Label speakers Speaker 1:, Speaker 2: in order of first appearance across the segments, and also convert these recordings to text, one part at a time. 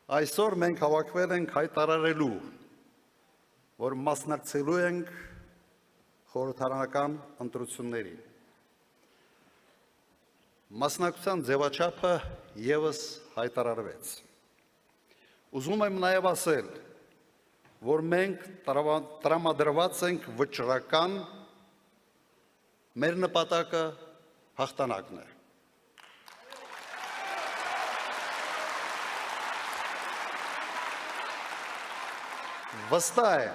Speaker 1: Այսօր մենք հավաքվել ենք հայտարարելու, որ մասնակցելու ենք խորհրդարանական ընտրություններին։ Մասնակցության ձևաչափը ևս հայտարարվեց։ Ուզում եմ նաև ասել, որ մենք տրամադրված ենք վճռական, մեր նպատակը հաղթանակն է։ Վստահ է,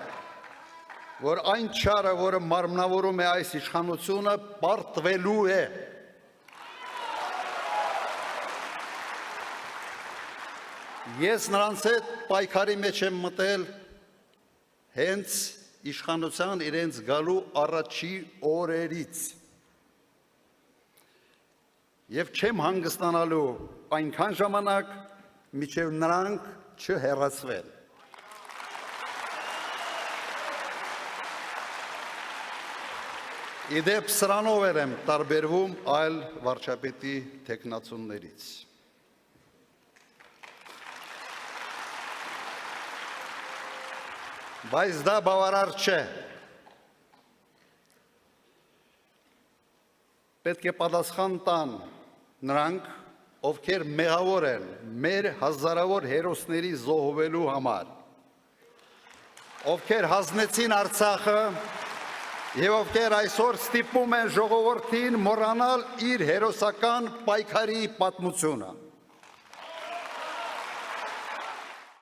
Speaker 1: որ այն չարը, որը մարմնավորում է այս իշխանությունը, պարտվելու է։ Ես նրանց հետ պայքարի մեջ եմ մտել հենց իշխանության իրենց գալու առաջի օրերից։ Եվ չեմ հանգստանալու այնքան ժամանակ, մինչև նրանք չհեռացվեն։ Իդեպ սրանով եմ տարբերվում այլ վարչապետի թեկնածուներից։ Բայց դա բավարար չէ։ Պետք է պատասխան տան նրանք, ովքեր մեղավոր են մեր հազարավոր հերոսների զոհվելու համար, ովքեր հանձնեցին Արցախը և ովքեր այսօր ստիպում են ժողովրդին մոռանալ իր հերոսական պայքարի պատմությունը։